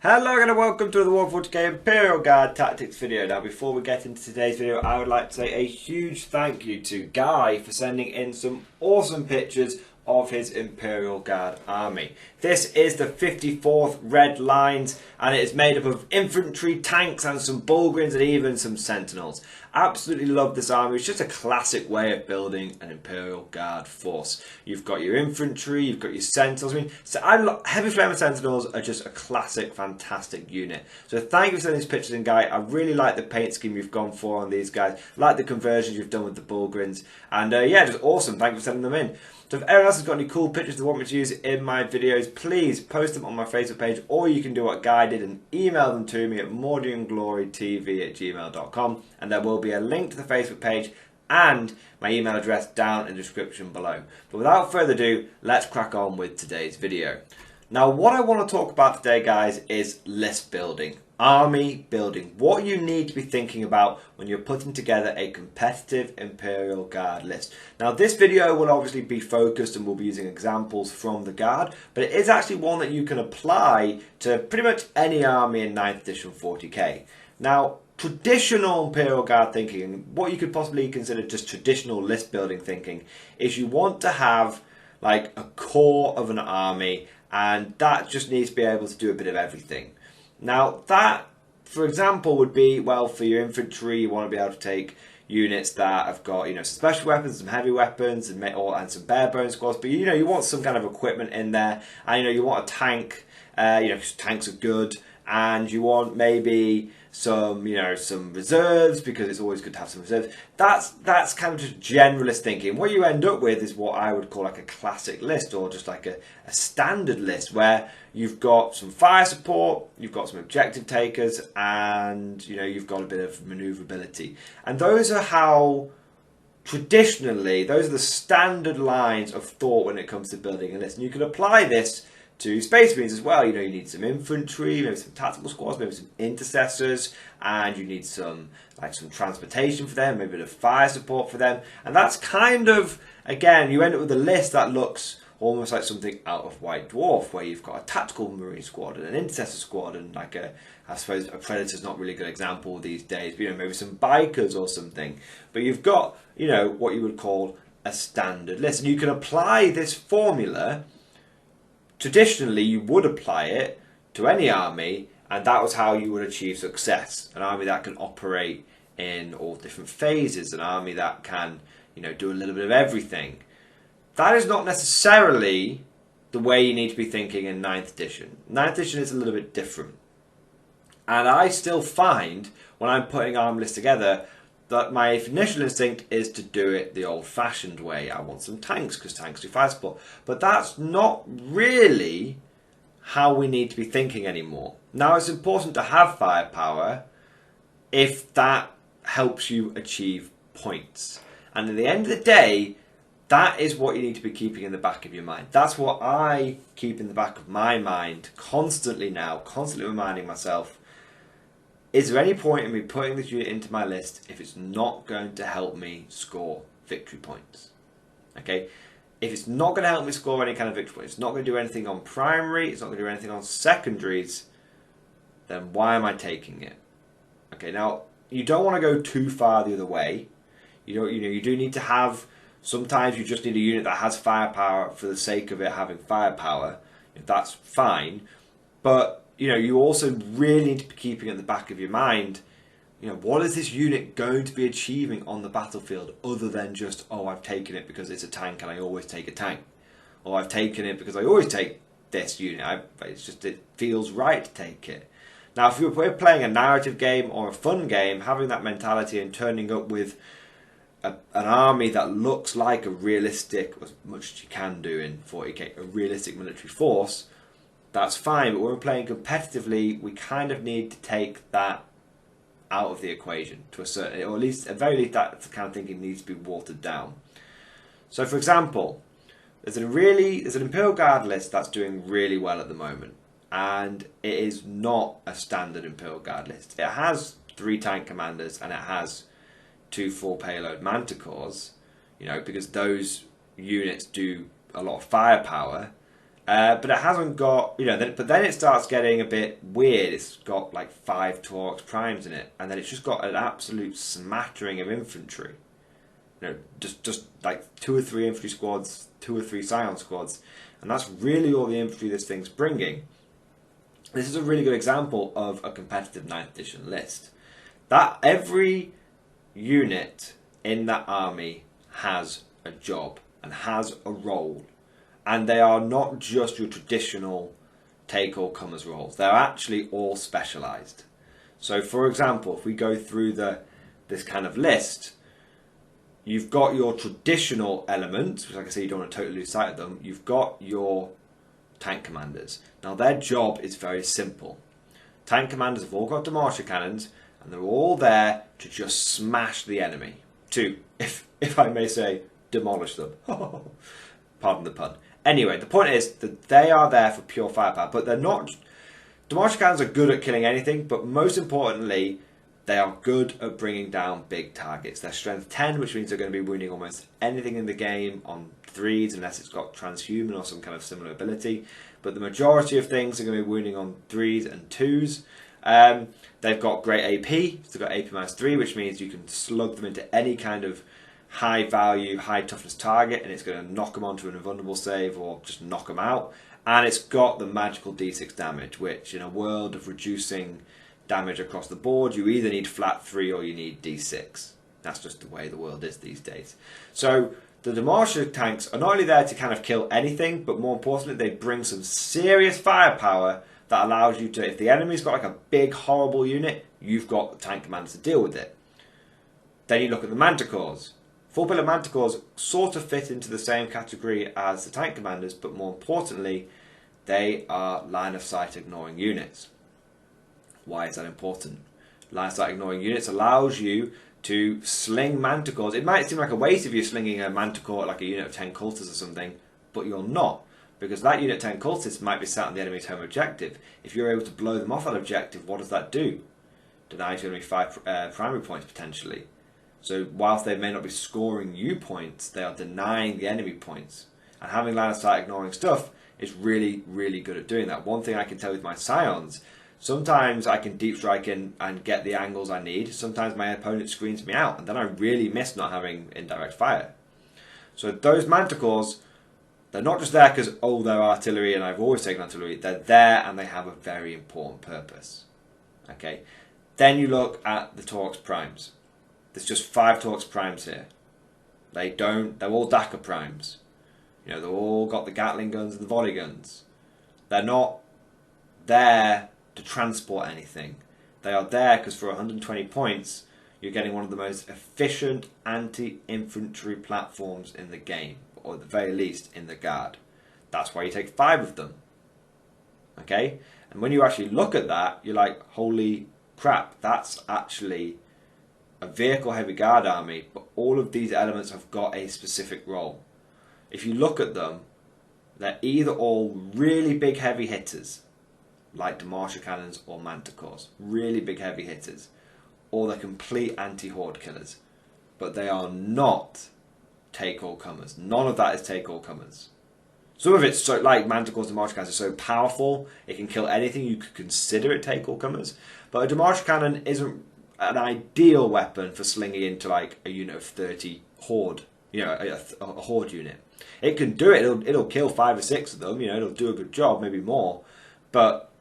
Hello and welcome to the Warhammer 40k Imperial Guard Tactics video. Now before we get into today's video, I would like to say a huge thank you to Guy for sending in some awesome pictures of his Imperial Guard army. This is the 54th Red Lines and it is made up of infantry, tanks and some Bulgarians and even some sentinels. Absolutely love this army. It's just a classic way of building an Imperial Guard force. You've got your infantry, you've got your sentinels. Heavy Flame sentinels are just a classic, fantastic unit. So thank you for sending these pictures in, Guy. I really like the paint scheme you've gone for on these guys. I like the conversions you've done with the Bulgarians. And yeah, just awesome. Thank you for sending them in. So if anyone else has got any cool pictures they want me to use in my videos, please post them on my Facebook page, or you can do what Guy did and email them to me at mordianglorytv@gmail.com, and there will be a link to the Facebook page and my email address down in the description below. But without further ado, let's crack on with today's video. Now what I want to talk about today, guys, is list building. Army building. What you need to be thinking about when you're putting together a competitive Imperial Guard list. Now this video will obviously be focused and we'll be using examples from the Guard, but it is actually one that you can apply to pretty much any army in 9th edition 40k. Now traditional Imperial Guard thinking, and what you could possibly consider just traditional list building thinking, is you want to have like a core of an army, and that just needs to be able to do a bit of everything. Now that, for example, would be, well, for your infantry, you want to be able to take units that have got, some special weapons, some heavy weapons, and some bare bone squads. But you want some kind of equipment in there, and you want a tank. Because tanks are good, and you want maybe some reserves, because it's always good to have some reserves. That's kind of just generalist thinking. What you end up with is what I would call like a classic list, or just like a standard list, where you've got some fire support, you've got some objective takers, and you've got a bit of maneuverability. And those are how traditionally, those are the standard lines of thought when it comes to building a list. And you can apply this to Space Marines as well. You need some infantry, maybe some tactical squads, maybe some intercessors, and you need some transportation for them, maybe a bit of fire support for them. And that's kind of, again, you end up with a list that looks almost like something out of White Dwarf, where you've got a tactical Marine squad and an intercessor squad, and I suppose a Predator's not really a good example these days, but maybe some bikers or something. But you've got, what you would call a standard list. And you can apply this formula. Traditionally, you would apply it to any army, and that was how you would achieve success. An army that can operate in all different phases, an army that can, do a little bit of everything. That is not necessarily the way you need to be thinking in 9th edition. 9th edition is a little bit different. And I still find, when I'm putting army lists together, that my initial instinct is to do it the old-fashioned way. I want some tanks, because tanks do fire support. But that's not really how we need to be thinking anymore. Now, it's important to have firepower if that helps you achieve points. And at the end of the day, that is what you need to be keeping in the back of your mind. That's what I keep in the back of my mind constantly now, constantly reminding myself, is there any point in me putting this unit into my list if it's not going to help me score victory points? Okay, if it's not going to help me score any kind of victory points, it's not going to do anything on primary, it's not going to do anything on secondaries, then why am I taking it? Okay, now you don't want to go too far the other way. You do need to have. Sometimes you just need a unit that has firepower for the sake of it having firepower. That's fine, but you also really need to be keeping at the back of your mind, what is this unit going to be achieving on the battlefield, other than just, oh, I've taken it because it's a tank and I always take a tank, or I've taken it because I always take this unit. It feels right to take it. Now, if we're playing a narrative game or a fun game, having that mentality and turning up with an army that looks like a realistic, as much as you can do in 40k, a realistic military force, that's fine. But when we're playing competitively, we kind of need to take that out of the equation to a certain, or at very least that kind of thinking needs to be watered down. So, for example, there's an Imperial Guard list that's doing really well at the moment, and it is not a standard Imperial Guard list. It has 3 tank commanders and it has 2 full payload Manticores, because those units do a lot of firepower, But it hasn't got, but then it starts getting a bit weird. It's got like 5 Torx primes in it, and then it's just got an absolute smattering of infantry. Just like 2 or 3 infantry squads, 2 or 3 scion squads, and that's really all the infantry this thing's bringing. This is a really good example of a competitive 9th edition list. That every unit in that army has a job and has a role, and they are not just your traditional take-all-comers roles. They're actually all specialised. So, for example, if we go through this kind of list, you've got your traditional elements, which, like I say, you don't want to totally lose sight of them. You've got your tank commanders. Now, their job is very simple. Tank commanders have all got demolisher cannons, and they're all there to just smash the enemy. To, if I may say, demolish them. Pardon the pun. Anyway, the point is that they are there for pure firepower, but they're not... Demolisher cannons are good at killing anything, but most importantly, they are good at bringing down big targets. They're strength 10, which means they're going to be wounding almost anything in the game on 3s, unless it's got transhuman or some kind of similar ability. But the majority of things are going to be wounding on 3s and 2s. They've got great AP, so they've got AP -3, which means you can slug them into any kind of high value, high toughness target, and it's going to knock them onto an invulnerable save or just knock them out. And it's got the magical D6 damage, which in a world of reducing damage across the board, you either need flat 3 or you need D6. That's just the way the world is these days. So the Demolisher tanks are not only there to kind of kill anything, but more importantly, they bring some serious firepower that allows you to, if the enemy's got like a big horrible unit, you've got the tank commanders to deal with it. Then you look at the Manticores. Full-pillar Manticores sort of fit into the same category as the tank commanders, but more importantly, they are line-of-sight ignoring units. Why is that important? Line-of-sight ignoring units allows you to sling Manticores. It might seem like a waste if you're slinging a Manticore like a unit of 10 cultists or something, but you're not, because that unit of 10 cultists might be sat on the enemy's home objective. If you're able to blow them off that objective, what does that do? Denies your enemy 5 primary points potentially. So whilst they may not be scoring you points, they are denying the enemy points. And having line of sight ignoring stuff is really, really good at doing that. One thing I can tell with my Scions, sometimes I can deep strike in and get the angles I need. Sometimes my opponent screens me out, and then I really miss not having indirect fire. So those Manticores, they're not just there because, oh, they're artillery and I've always taken artillery. They're there and they have a very important purpose. Okay. Then you look at the Torx primes. There's just 5 Torx primes here. They're all Dakar primes. They've all got the Gatling guns and the volley guns. They're not there to transport anything. They are there because for 120 points, you're getting one of the most efficient anti-infantry platforms in the game, or at the very least in the Guard. That's why you take 5 of them. Okay? And when you actually look at that, you're like, holy crap, that's actually a vehicle heavy Guard army, but all of these elements have got a specific role. If you look at them, they're either all really big heavy hitters, like Demolisher cannons or Manticores, really big heavy hitters, or they're complete anti-horde killers, but they are not take-all-comers. None of that is take-all-comers. Some of it's so, like Manticores and Demolisher cannons, are so powerful, it can kill anything you could consider it take-all-comers, but a Demolisher cannon isn't an ideal weapon for slinging into like a unit of 30 horde, a horde unit. It can do it, it'll kill 5 or 6 of them, it'll do a good job, maybe more, but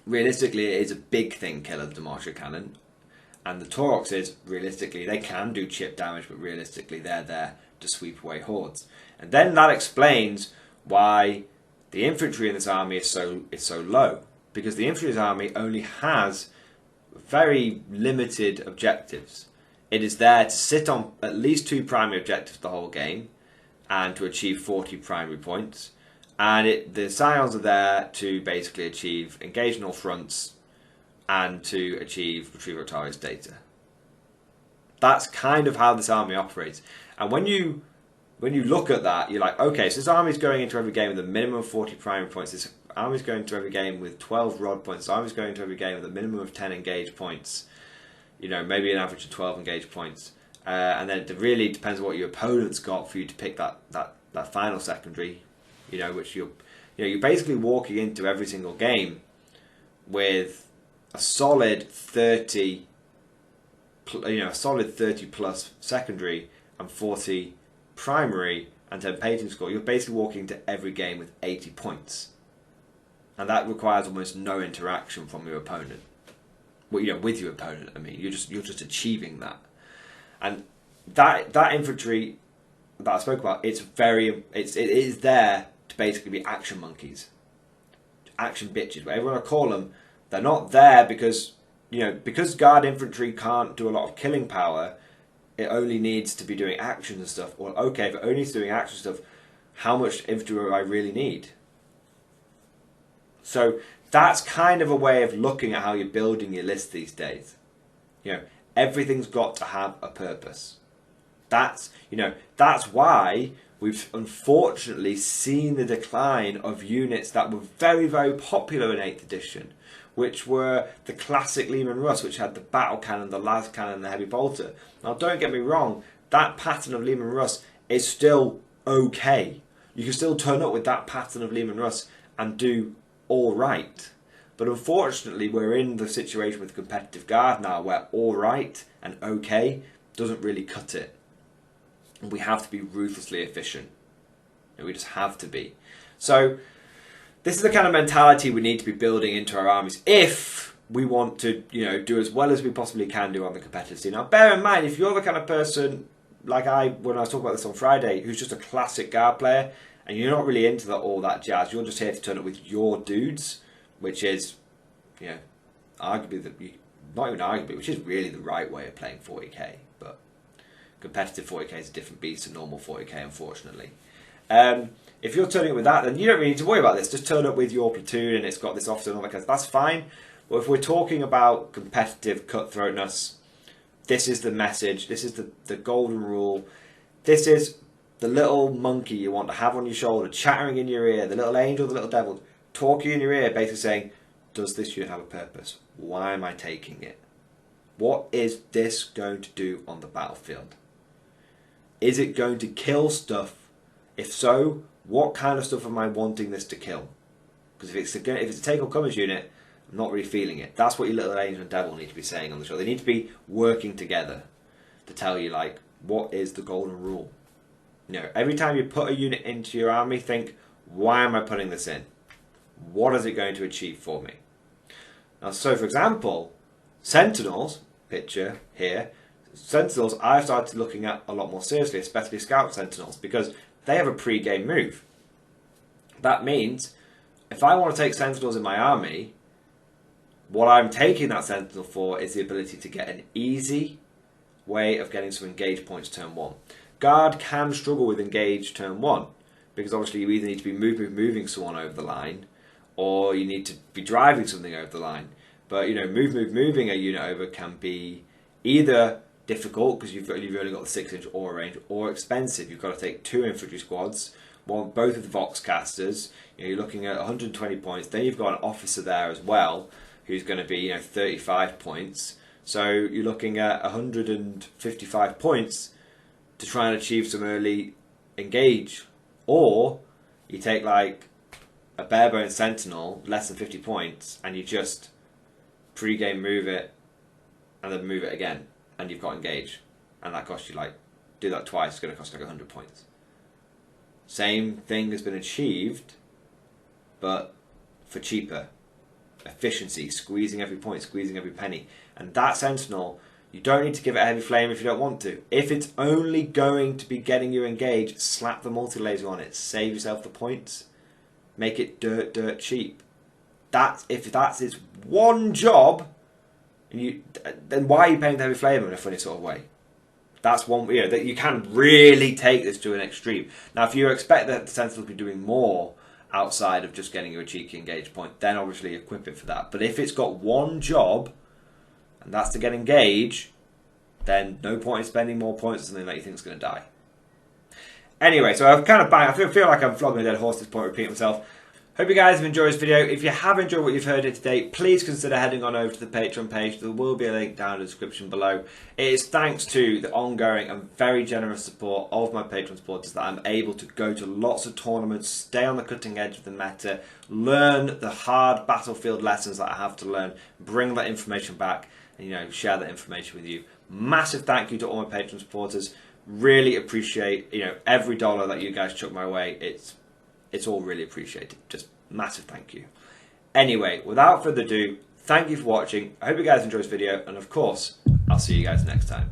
realistically it is a big thing killer, the Demolisher cannon. And the Tauroxes, realistically, they can do chip damage, but realistically they're there to sweep away hordes. And then that explains why the infantry in this army is so low, because the infantry's army only has very limited objectives. It is there to sit on at least 2 primary objectives the whole game and to achieve 40 primary points. And the Scions are there to basically achieve engage in all fronts and to achieve retrieval of target's data. That's kind of how this army operates. And when you look at that, you're like, okay, so this army's going into every game with a minimum of 40 primary points. This army's going to every game with 12 rod points. This army's going to every game with a minimum of 10 engage points. Maybe an average of 12 engage points. And then it really depends on what your opponent's got for you to pick that final secondary, which You know, you're basically walking into every single game with a solid 30, a solid 30 plus secondary and 40 primary and 10 painting score. You're basically walking into every game with 80 points, and that requires almost no interaction from your opponent. Well, you know, with your opponent, I mean, you're just achieving that, and that infantry that I spoke about, it is there to basically be action monkeys, action bitches, whatever I call them. They're not there because, you know, because guard infantry can't do a lot of killing power. It only needs to be doing actions and stuff. Well, okay, if it only needs to be doing action stuff, how much infantry do I really need? So that's kind of a way of looking at how you're building your list these days. You know, everything's got to have a purpose. That's why we've unfortunately seen the decline of units that were very, very popular in 8th edition, which were the classic Lehman Russ, which had the battle cannon, the las cannon, and the heavy bolter. Now, don't get me wrong, that pattern of Lehman Russ is still okay. You can still turn up with that pattern of Lehman Russ and do all right. But unfortunately, we're in the situation with competitive guard now where all right and okay doesn't really cut it. And we have to be ruthlessly efficient. And we just have to be. So this is the kind of mentality we need to be building into our armies if we want to, you know, do as well as we possibly can do on the competitive scene. Now, bear in mind, if you're the kind of person like when I was talking about this on Friday, who's just a classic guard player, and you're not really into all that jazz, you're just here to turn up with your dudes, which is, you know, arguably not even arguably, which is really the right way of playing 40k. But competitive 40k is a different beast than normal 40k, unfortunately. If you're turning up with that, then you don't really need to worry about this. Just turn up with your platoon and it's got this officer and all that kind of stuff. That's fine. But if we're talking about competitive cutthroatness, this is the message. This is the golden rule. This is the little monkey you want to have on your shoulder, chattering in your ear, the little angel, the little devil, talking in your ear, basically saying, does this unit have a purpose? Why am I taking it? What is this going to do on the battlefield? Is it going to kill stuff? If so, what kind of stuff am I wanting this to kill? Because if it's a take or comers unit, I'm not really feeling it. That's what your little angel and devil need to be saying on the show. They need to be working together to tell you, like, what is the golden rule? You know, every time you put a unit into your army, think, why am I putting this in? What is it going to achieve for me? Now, so for example, Sentinels, picture here, Sentinels I've started looking at a lot more seriously, especially Scout Sentinels, because they have a pre-game move. That means, if I want to take Sentinels in my army, what I'm taking that Sentinel for is the ability to get an easy way of getting some engage points turn 1. Guard can struggle with engage turn 1, because obviously you either need to be moving someone over the line, or you need to be driving something over the line. But, you know, moving a unit over can be either difficult because you've only got the 6-inch aura range, or expensive. You've got to take 2 infantry squads, both of the Vox casters. You know, you're looking at 120 points. Then you've got an officer there as well, who's going to be, you know, 35 points. So you're looking at 155 points to try and achieve some early engage. Or you take like a barebone Sentinel, less than 50 points, and you just pre-game move it and then move it again, and you've got engage, and that costs you, like, do that twice, it's going to cost like 100 points. Same thing has been achieved, but for cheaper. Efficiency, squeezing every point, squeezing every penny. And that Sentinel, you don't need to give it a heavy flame if you don't want to. If it's only going to be getting you engaged, slap the multi-laser on it, save yourself the points, make it dirt cheap. If that's its one job, then why are you paying the heavy flame in a funny sort of way? That's one, you know, that you can really take this to an extreme. Now, if you expect that the Sentinel to be doing more outside of just getting you a cheeky engage point, then obviously equip it for that. But if it's got one job, and that's to get engage, then no point in spending more points on something that you think is going to die. Anyway, so I've kind of I feel like I'm flogging a dead horse at this point, repeating myself. Hope you guys have enjoyed this video. If you have enjoyed what you've heard here today, please consider heading on over to the Patreon page. There will be a link down in the description below. It is thanks to the ongoing and very generous support of my Patreon supporters that I'm able to go to lots of tournaments, stay on the cutting edge of the meta, learn the hard battlefield lessons that I have to learn, bring that information back, and share that information with you. Massive thank you to all my Patreon supporters. Really appreciate every dollar that you guys chuck my way. It's all really appreciated. Just massive thank you. Anyway, without further ado, thank you for watching. I hope you guys enjoyed this video, and of course, I'll see you guys next time.